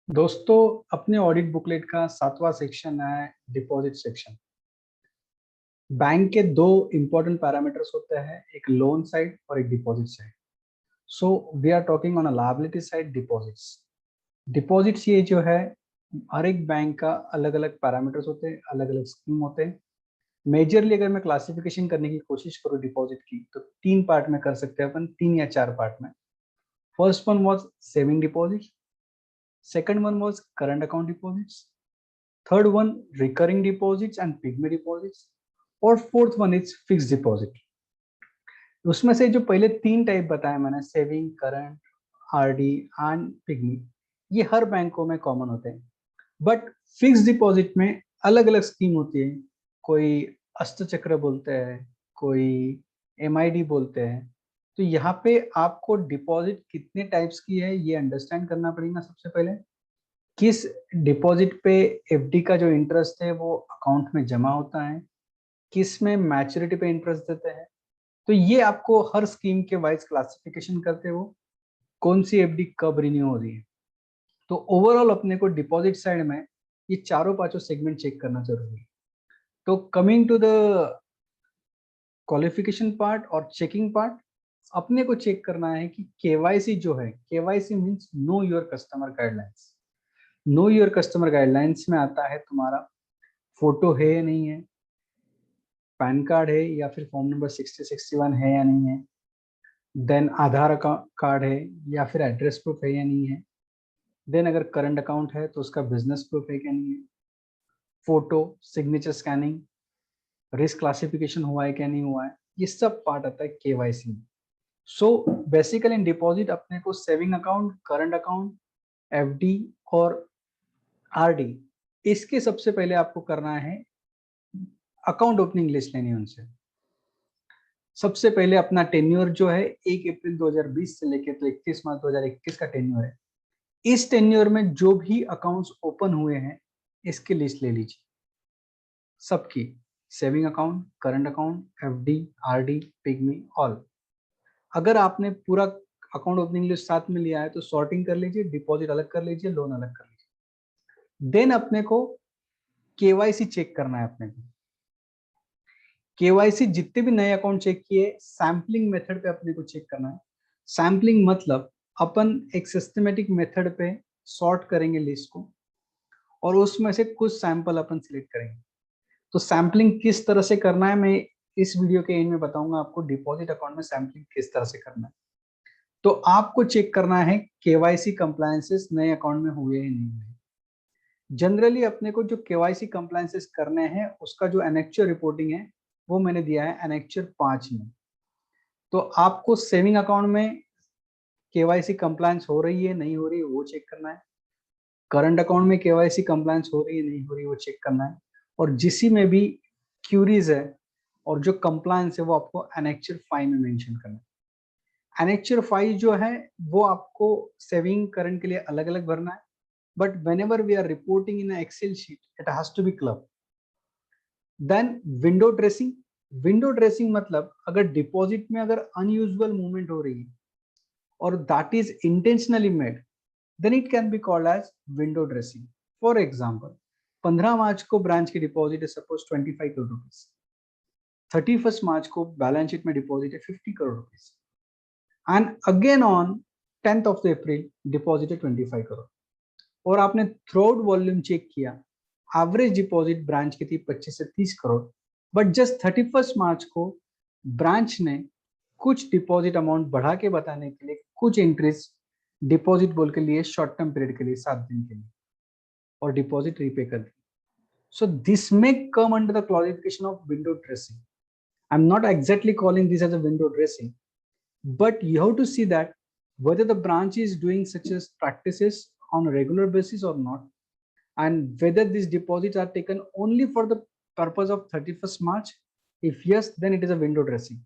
दोस्तों, अपने audit booklet का 7वां सेक्शन है डिपॉजिट सेक्शन। बैंक के दो इंपॉर्टेंट पैरामीटर्स होते हैं, एक लोन साइड और एक deposit side. So we are talking on a liability side deposits. Deposits ये जो है, हर एक बैंक का अलग अलग पैरामीटर्स होते हैं, अलग अलग स्कीम होते हैं। मेजरली अगर मैं क्लासिफिकेशन करने की कोशिश करूँ डिपॉजिट की, तो तीन पार्ट में कर सकते हैं अपन, तीन या चार पार्ट में। First one was saving deposit, second one was current account deposits, third one recurring deposits and pigmy deposits, और fourth one is fix deposit. उसमें से जो पहले तीन टाइप बताया मैंने, saving, current, RD and pygmy, ये हर बैंकों में कॉमन होते हैं। बट फिक्स डिपॉजिट में अलग अलग स्कीम होती है। कोई अष्टचक्र बोलते हैं, कोई एमआईडी बोलते हैं। तो यहाँ पे आपको डिपॉजिट कितने टाइप्स की है ये अंडरस्टैंड करना पड़ेगा। सबसे पहले किस डिपॉजिट पे एफडी का जो इंटरेस्ट है वो अकाउंट में जमा होता है, किस में मैच्योरिटी पे इंटरेस्ट देते हैं। तो ये आपको हर स्कीम के वाइज क्लासिफिकेशन करते हो कौन सी एफडी कब रिन्यू हो रही है। तो ओवरऑल अपने को डिपॉजिट साइड में ये चारों पांचों सेगमेंट चेक करना जरूरी है। तो coming to the qualification part और चेकिंग पार्ट, अपने को चेक करना है कि केवाईसी जो है, KYC means know your customer guidelines. Know your customer guidelines में आता है तुम्हारा फोटो है या नहीं है, पैन कार्ड है या फिर फॉर्म नंबर 6061 है या नहीं है, देन आधार कार्ड है या फिर एड्रेस प्रूफ है या नहीं है, देन अगर करंट अकाउंट है तो उसका बिजनेस प्रूफ है क्या नहीं है, photo, signature scanning, risk classification हुआ है क्या नहीं हुआ है। ये सब पार्ट आता है केवाईसी में। सो बेसिकली इन डिपॉजिट अपने को saving account, current account, FD और आरडी, इसके सबसे पहले आपको करना है अकाउंट ओपनिंग लिस्ट लेनी है उनसे। सबसे पहले अपना टेन्योर जो है 1 अप्रैल 2020 से लेके तो 31 मार्च 2021 का टेन्योर है। इस टेन्योर में जो भी अकाउंट्स ओपन हुए हैं इसकी लिस्ट ले लीजिए, सबकी, saving account, current account, FD, RD, pygmy, all. अगर आपने पूरा अकाउंट ओपनिंग लिस्ट साथ में लिया है तो सॉर्टिंग कर लीजिए, डिपॉजिट अलग कर लीजिए, लोन अलग कर लीजिए। देन अपने को केवाईसी चेक करना है। अपने को केवाईसी जितने भी नए अकाउंट चेक किए, सैम्पलिंग मेथड पे अपने को चेक करना है। सैम्पलिंग मतलब अपन एक सिस्टमेटिक मेथड पे सॉर्ट करेंगे लिस्ट को और उसमें से कुछ सैंपल अपन सिलेक्ट करेंगे। तो सैम्पलिंग किस तरह से करना है मैं इस वीडियो के एंड में बताऊंगा आपको, डिपॉजिट अकाउंट में सैम्पलिंग किस तरह से करना है। तो आपको चेक करना है केवाईसी कंप्लायंसेस नए अकाउंट में हुए या नहीं हुए। जनरली अपने को जो केवाईसी कंप्लायंसेस करने हैं उसका जो एनेक्चर रिपोर्टिंग है वो मैंने दिया है एनेक्चर 5 में। तो आपको सेविंग अकाउंट में केवाईसी कंप्लायंस हो रही है नहीं हो रही है वो चेक करना है, करंट अकाउंट में केवाईसी कंप्लायंस हो रही है नहीं हो रही है वो चेक करना है, और जिसी में भी क्यूरीज है और जो कंप्लायंस है वो आपको एनेक्चर 5 में मेंशन करना है। एनेक्चर 5 जो है वो आपको सेविंग करंट के लिए अलग अलग भरना है, but whenever we are reporting in an Excel sheet, it has to be club. Then window dressing. Window dressing मतलब अगर डिपॉजिट में अगर अनयूजुअल मूवमेंट हो रही है और that is intentionally made, then it can be called as window dressing. For example, 15 March को branch की डिपॉजिट है सपोज 25 करोड़ रुपीज, 31 मार्च को बैलेंस शीट में डिपॉजिट है 50 crore rupees, and again on 10th of April deposit है 25 करोड़, और आपने थ्रू आउट वॉल्यूम चेक किया, एवरेज डिपॉजिट ब्रांच की थी 25 से 30 करोड़, बट जस्ट 31 मार्च को ब्रांच ने कुछ डिपॉजिट अमाउंट बढ़ा के बताने के लिए कुछ एंट्रीज डिपॉजिट बोल के लिए शॉर्ट टर्म पीरियड के लिए 7 दिन के लिए, और डिपॉजिट रीपे कर दी। So this may come under the classification of window dressing. I am not exactly calling this as a window dressing, but you have to see that whether the branch is doing such as practices on a regular basis or not, and whether these deposits are taken only for the purpose of 31st March. If yes, then it is a window dressing.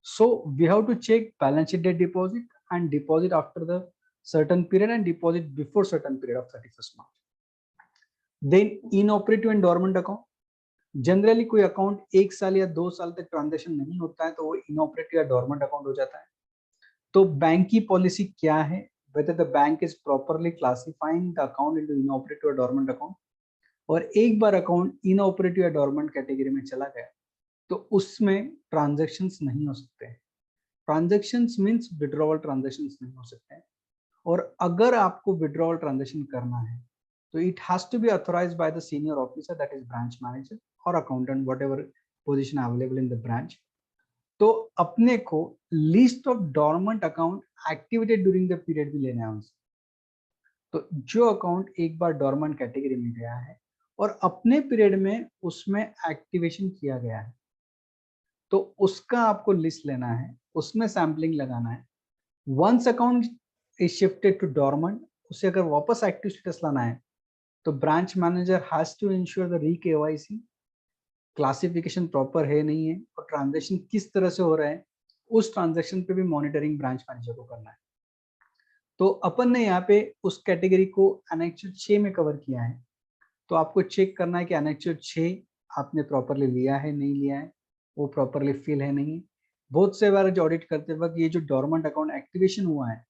So we have to check balance sheet date deposit and deposit after the certain period and deposit before certain period of 31st March. Then inoperative and dormant account, generally कोई account 1 साल या 2 साल तक transaction नहीं होता है तो वो इनऑपरेटिव या डोरमेंट अकाउंट हो जाता है। तो बैंक की पॉलिसी क्या है, whether the bank is properly classifying the account into inoperative or dormant account. और एक बार अकाउंट इनऑपरेटिव या डोरमेंट कैटेगरी में चला गया तो उसमें ट्रांजैक्शंस नहीं हो सकते। ट्रांजैक्शंस मींस विड्रॉवल ट्रांजैक्शंस नहीं हो सकते हैं। और अगर आपको विड्रॉवल ट्रांजैक्शन करना है तो it has to be authorised by the senior officer, that is branch manager और accountant, whatever position available in the branch. तो अपने को list of dormant account activated during the period भी लेना है उनसे। तो जो अकाउंट एक बार डोरमेंट कैटेगरी में गया है और अपने पीरियड में उसमें एक्टिवेशन किया गया है तो उसका आपको लिस्ट लेना है, उसमें सैम्पलिंग लगाना है। Once account is shifted to dormant, उसे अगर वापस एक्टिव स्टेटस लाना है तो branch manager has to ensure the re KYC, classification proper है नहीं है और ट्रांजैक्शन किस तरह से हो रहा है उस ट्रांजैक्शन पे भी मॉनिटरिंग ब्रांच मैनेजर को करना है। तो अपन ने यहाँ पे उस कैटेगरी को एनेक्चर 6 में कवर किया है। तो आपको चेक करना है कि एनेक्चर 6 आपने प्रॉपरली लिया है नहीं लिया है, वो प्रॉपरली फिल है नहीं। बहुत से बार जो ऑडिट करते वक्त ये जो डोरमेंट अकाउंट एक्टिवेशन हुआ है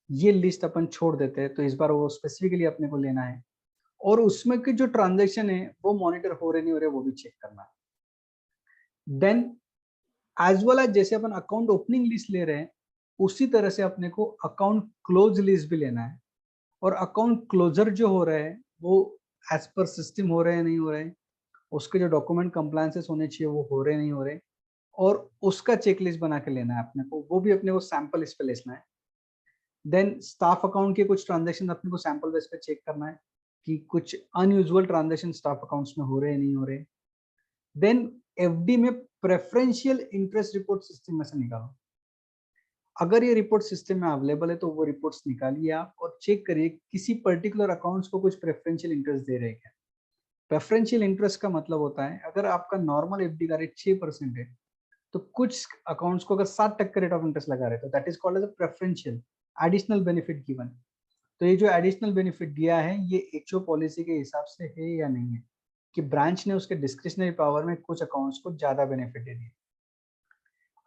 ये लिस्ट अपन छोड़ देते हैं, तो इस बार वो स्पेसिफिकली अपने को लेना है और उसमें के जो ट्रांजैक्शन है वो मॉनिटर हो रहे नहीं हो रहे वो भी चेक करना है। देन एज वेल एज जैसे अपन अकाउंट ओपनिंग लिस्ट ले रहे हैं उसी तरह से अपने को अकाउंट क्लोज लिस्ट भी लेना है और अकाउंट क्लोजर जो हो रहे हैं वो एज पर सिस्टम हो रहे हैं नहीं हो रहे, उसके जो डॉक्यूमेंट कंप्लायंसेस होने चाहिए वो हो रहे नहीं हो रहे और उसका चेकलिस्ट बना के लेना है अपने को, वो भी अपने को सैंपल इस पे लेना है। देन स्टाफ अकाउंट के कुछ ट्रांजैक्शन अपने को सैंपल बेस पे चेक करना है कि कुछ अनयूजुअल ट्रांजैक्शन स्टाफ अकाउंट्स में हो रहे हैं नहीं हो रहे। देन एफडी में प्रेफरेंशियल इंटरेस्ट रिपोर्ट सिस्टम में से निकालो। अगर ये रिपोर्ट सिस्टम में अवेलेबल है तो वो रिपोर्ट्स निकालिए आप और चेक करिए किसी पर्टिकुलर अकाउंट्स को कुछ प्रेफरेंशियल इंटरेस्ट दे रहे हैं क्या। प्रेफरेंशियल इंटरेस्ट का मतलब होता है अगर आपका नॉर्मल एफडी का रेट 6% है तो कुछ अकाउंट्स को अगर 7% रेट ऑफ इंटरेस्ट लगा रहे तो that is called as a preferential additional benefit given. तो ये जो एडिशनल बेनिफिट दिया है ये एचओ पॉलिसी के हिसाब से है या नहीं है कि ब्रांच ने उसके डिस्क्रिशनरी पावर में कुछ अकाउंट्स को ज्यादा बेनिफिट दे दिया।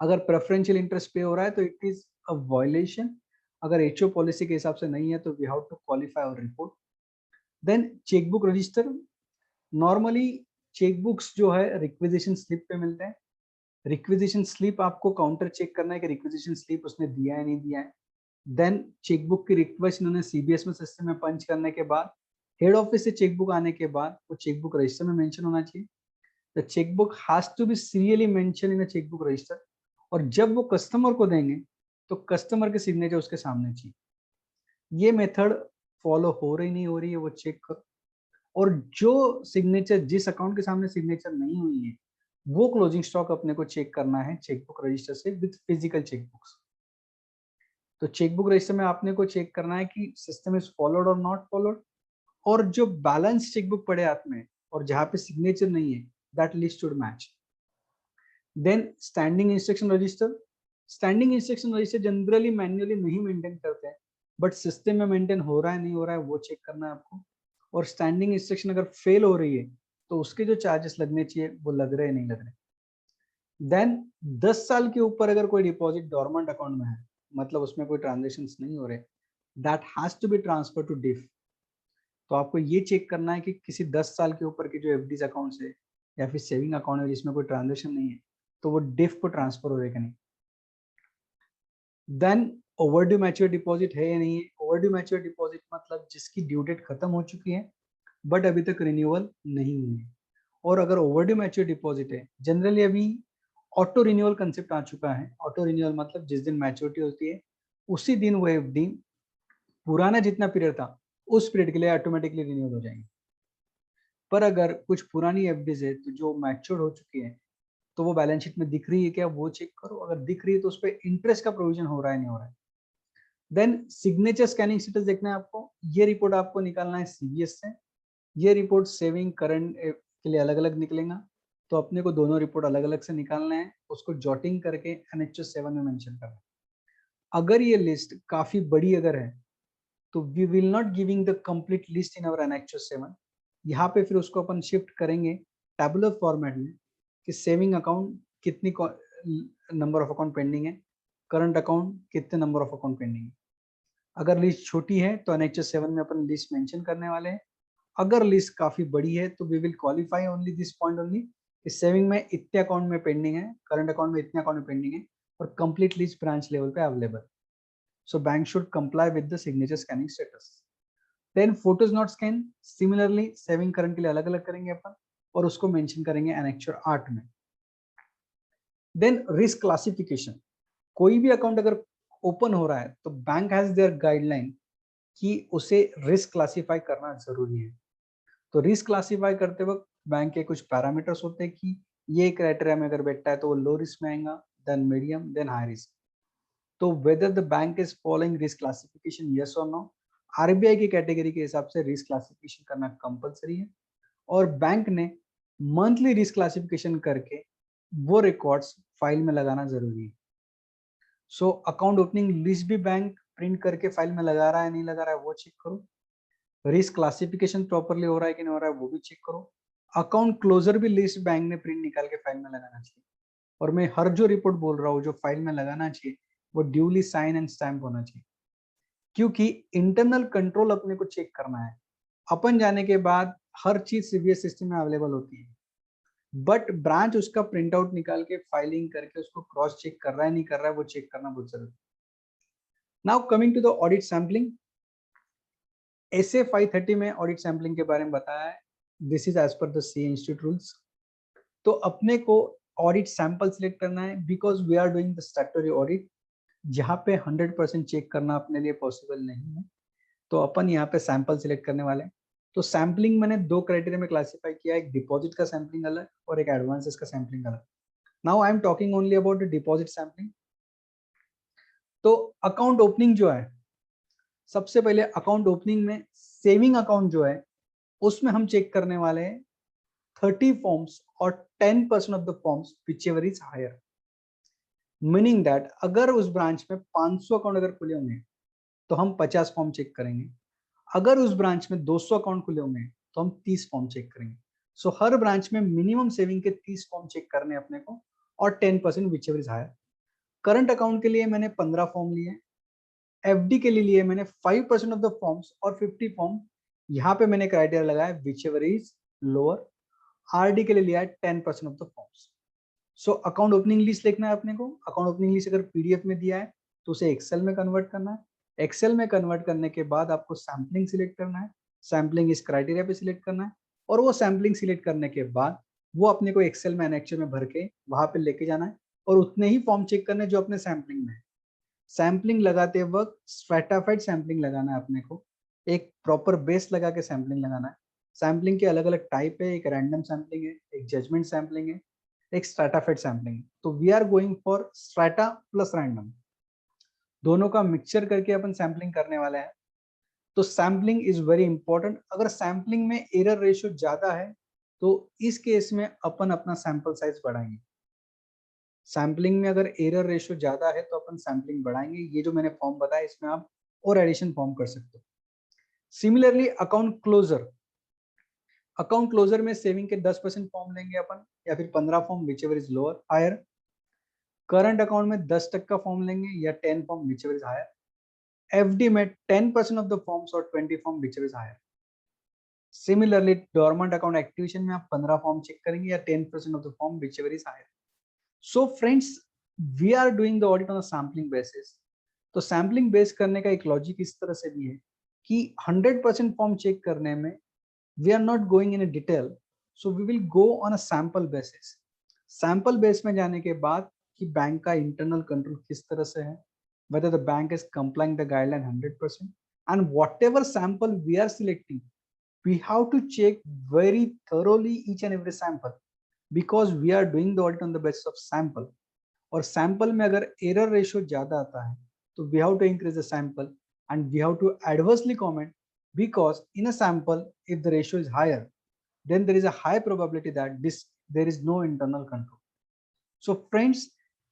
अगर प्रेफरेंशियल इंटरेस्ट पे हो रहा है तो इट इज अ वायलेशन। अगर एचओ पॉलिसी के हिसाब से नहीं है तो वी हैव टू क्वालिफाई और report. Then chequebook register, normally chequebooks जो है रिक्विजिशन स्लिप पे मिलते हैं। रिक्विजिशन स्लिप आपको काउंटर चेक करना है कि रिक्विजिशन स्लिप उसने दिया है नहीं दिया है। देन चेकबुक की रिक्वेस्ट इन्होंने सीबीएस में सिस्टम में पंच करने के बाद हेड ऑफिस से चेकबुक आने के बाद वो चेकबुक रजिस्टर में मेंशन होना चाहिए। The chequebook has to be serially mentioned in the chequebook register और जब वो कस्टमर को देंगे तो कस्टमर के सिग्नेचर उसके सामने चाहिए। ये मेथड फॉलो हो रही नहीं हो रही है वो चेक करो और जो सिग्नेचर जिस अकाउंट के सामने सिग्नेचर नहीं हुई है वो क्लोजिंग स्टॉक अपने को चेक करना है चेकबुक रजिस्टर से विद फिजिकल चेकबुक्स। तो चेकबुक रजिस्टर में आपने को चेक करना है कि सिस्टम इज फॉलोड और नॉट फॉलोड और जो बैलेंस चेकबुक पड़े हाथ में और जहां पे सिग्नेचर नहीं है that list should match. Then standing instruction register, standing instruction register generally manually नहीं मेंटेन करते हैं बट सिस्टम में मेंटेन हो रहा है नहीं हो रहा है वो चेक करना है आपको। और स्टैंडिंग इंस्ट्रक्शन अगर फेल हो रही है तो उसके जो चार्जेस लगने चाहिए वो लग रहे हैं नहीं लग रहे। देन 10 साल के ऊपर अगर कोई डिपॉजिट डोरमेंट अकाउंट में है मतलब उसमें कोई ट्रांजेक्शन्स नहीं हो रहे that has to be transfer to DEAF. तो आपको ये चेक करना है कि किसी 10 साल के ऊपर की जो एफडीज अकाउंट्स है या फिर सेविंग अकाउंट है जिसमें कोई ट्रांजेक्शन नहीं है तो वो डिफ को ट्रांसफर हो रहा है कि नहीं। देन ओवरड्यू मैच्योर डिपॉजिट है या नहीं है। ओवरड्यू मैच्योर डिपॉजिट मतलब जिसकी ड्यू डेट खत्म हो चुकी है बट अभी तक रिन्यूअल नहीं हुई है। और अगर ओवरड्यू मैच्योर डिपॉजिट है जनरली अभी ऑटो रिन्यूअल कंसेप्ट आ चुका है। ऑटो रिन्यूअल मतलब जिस दिन मैच्योरिटी होती है उसी दिन वो एफडी पुराना जितना पीरियड था उस पीरियड के लिए ऑटोमेटिकली रिन्यूअल हो जाएंगे। पर अगर कुछ पुरानी एफडीज है तो जो मैच्योर हो चुकी है तो वो बैलेंस शीट में दिख रही है क्या वो चेक करो। अगर दिख रही है तो उस पर इंटरेस्ट का प्रोविजन हो रहा है नहीं हो रहा है। देन सिग्नेचर स्कैनिंग स्टेटस देखना है आपको। ये रिपोर्ट आपको निकालना है सीबीएस से। ये रिपोर्ट सेविंग करंट के लिए अलग अलग निकलेगा तो अपने को दोनों रिपोर्ट अलग अलग से निकालना है, उसको जॉटिंग करके एनएचएस 7 में मेंशन करना है। अगर ये लिस्ट काफी बड़ी अगर है तो we will not giving the complete list in our NHS 7। यहाँ पे फिर उसको अपन शिफ्ट करेंगे टैबुलर फॉर्मेट में कि सेविंग अकाउंट कितनी नंबर ऑफ अकाउंट पेंडिंग है, करंट अकाउंट कितने नंबर ऑफ अकाउंट पेंडिंग है। अगर लिस्ट छोटी है तो एनएचएस 7 में अपन लिस्ट मेंशन करने वाले हैं। अगर लिस्ट काफी बड़ी है तो we will qualify only this point only, saving में इतने अकाउंट में पेंडिंग है, करंट अकाउंट में इतने अकाउंट में पेंडिंग है और कंप्लीट लिस्ट ब्रांच लेवल पे available. So bank should comply with the signature scanning status. Then photos not scan, similarly saving current के लिए अलग अलग करेंगे अपन और उसको मेंशन करेंगे एनेक्चर 8 में। देन रिस्क क्लासिफिकेशन, कोई भी अकाउंट अगर ओपन हो रहा है तो बैंक हैज देयर गाइडलाइन कि उसे रिस्क क्लासिफाई करना जरूरी है। तो रिस्क क्लासिफाई करते वक्त बैंक के कुछ पैरामीटर्स होते हैं कि ये क्राइटेरिया में अगर बैठता है तो वो लो रिस्क में आएगा, then medium, then high risk. तो whether the bank is following risk classification, yes और नो। आरबीआई की कैटेगरी के हिसाब से रिस्क क्लासिफिकेशन करना कंपलसरी है और बैंक ने मंथली रिस्क क्लासिफिकेशन करके वो रिकॉर्ड्स फाइल में लगाना जरूरी है। सो अकाउंट ओपनिंग लिस्ट भी बैंक प्रिंट करके फाइल में लगा रहा है नहीं लगा रहा है वो चेक करो। रिस्क क्लासिफिकेशन प्रॉपर्ली हो रहा है कि नहीं हो रहा है वो भी चेक करो। अकाउंट क्लोजर भी लिस्ट बैंक ने प्रिंट निकाल के फाइल में लगाना चाहिए। और मैं हर जो रिपोर्ट बोल रहा हूँ जो फाइल में लगाना चाहिए वो ड्यूली साइन एंड स्टैम्प होना चाहिए, क्योंकि इंटरनल कंट्रोल अपने को चेक करना है। अपन जाने के बाद हर चीज सीबीएस सिस्टम में अवेलेबल होती है, बट ब्रांच उसका प्रिंट आउट निकाल के फाइलिंग करके उसको क्रॉस चेक कर रहा है नहीं कर रहा है वो चेक करना बहुत जरूरी है। Now coming to the audit sampling, SA 530 में ऑडिट सैम्पलिंग के बारे में बताया है। This is as per the C institute rules. तो अपने को ऑडिट सैंपल सिलेक्ट करना है because we are doing the statutory audit, जहाँ पे 100% चेक करना अपने लिए पॉसिबल नहीं है। तो अपन यहाँ पे सैंपल सिलेक्ट करने वाले हैं। तो सैम्पलिंग मैंने दो क्राइटेरिया में क्लासिफाई किया, एक डिपॉजिट का सैम्पलिंग अलग और एक एडवांसेस का सैम्पलिंग अलग। Now I am talking only about the deposit sampling. तो अकाउंट ओपनिंग जो है, सबसे पहले अकाउंट ओपनिंग में सेविंग अकाउंट जो है उसमें हम चेक करने वाले हैं 30 फॉर्म्स और 10% of the forms whichever is higher. Meaning that अगर उस ब्रांच में 500 अकाउंट अगर खुले होंगे तो हम 50 फॉर्म चेक करेंगे। अगर उस ब्रांच में 200 अकाउंट खुले होंगे तो हम 30 फॉर्म चेक करेंगे। सो हर ब्रांच में मिनिमम सेविंग के 30 फॉर्म चेक करने अपने को और 10% whichever is higher. Current account के लिए मैंने 15 फॉर्म लिए, एफडी के लिए मैंने 5% ऑफ द फॉर्म्स और 50 फॉर्म, यहाँ पे मैंने क्राइटेरिया लगाया which ever is lower. RD के लिए लिया है 10% of the forms. So account opening list लिखना है अपने को। अकाउंट ओपनिंग लिस्ट अगर पीडीएफ में दिया है तो उसे एक्सेल में कन्वर्ट करना है। एक्सेल में कन्वर्ट करने के बाद आपको सैम्पलिंग सिलेक्ट करना है, सैम्पलिंग इस क्राइटेरिया पे सिलेक्ट करना है और वो सैम्पलिंग सिलेक्ट करने के बाद वो अपने को एक्सेल में एनेक्चर में भर के वहां पे लेके जाना है और उतने ही फॉर्म चेक करने जो अपने सैम्पलिंग में है। सैम्पलिंग लगाते वक्त स्ट्रैटाफाइड सैम्पलिंग लगाना है अपने को, एक प्रॉपर बेस लगा के सैम्पलिंग लगाना है। सैम्पलिंग के अलग अलग टाइप है, एक रैंडम सैम्पलिंग है, एक जजमेंट सैम्पलिंग है, एक स्ट्रैटाफाइड सैम्पलिंग। तो we are going for strata plus random, दोनों का मिक्सचर करके अपन सैम्पलिंग करने वाले हैं। तो सैम्पलिंग इज वेरी इंपॉर्टेंट। अगर सैम्पलिंग में एरर रेशियो ज्यादा है तो इस केस में अपन अपना सैंपल साइज बढ़ाएंगे। सैम्पलिंग में अगर एरर रेशियो ज्यादा है तो अपन सैम्पलिंग बढ़ाएंगे। ये जो मैंने फॉर्म बताया इसमें आप और एडिशन फॉर्म कर सकते हो। Similarly account closure, account closure में सेविंग के 10% फॉर्म लेंगे अपन या फिर 15 form whichever is lower higher. Current account में 10% का फॉर्म लेंगे या 10 form whichever is higher. FD में 10% ऑफ द फॉर्म्स और 20 form whichever is higher. Similarly dormant account activation में आप 15 फॉर्म चेक करेंगे या 10% of the form whichever is higher. So friends, we are doing the audit on a sampling basis. तो sampling base करने का एक logic इस तरह से भी है कि 100% फॉर्म चेक करने में we are not going in detail, so we will go on a sample basis. Sample base में जाने के बाद कि बैंक का इंटरनल कंट्रोल किस तरह से है, whether the bank is complying the guideline 100%, and whatever sample we are selecting, we have to check very thoroughly each and every sample because we are doing the audit on the basis of sample. और sample में अगर error ratio ज्यादा आता है तो we have to increase the sample and we have to adversely comment because in a sample if the ratio is higher then there is a high probability that there is no internal control. So friends,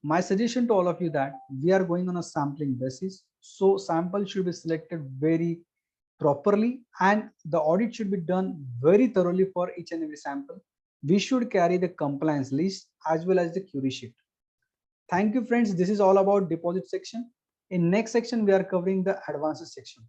my suggestion to all of you that we are going on a sampling basis, so sample should be selected very properly and the audit should be done very thoroughly for each and every sample. We should carry the compliance list as well as the query sheet. Thank you friends, this is all about deposit section. In next section, we are covering the advanced section.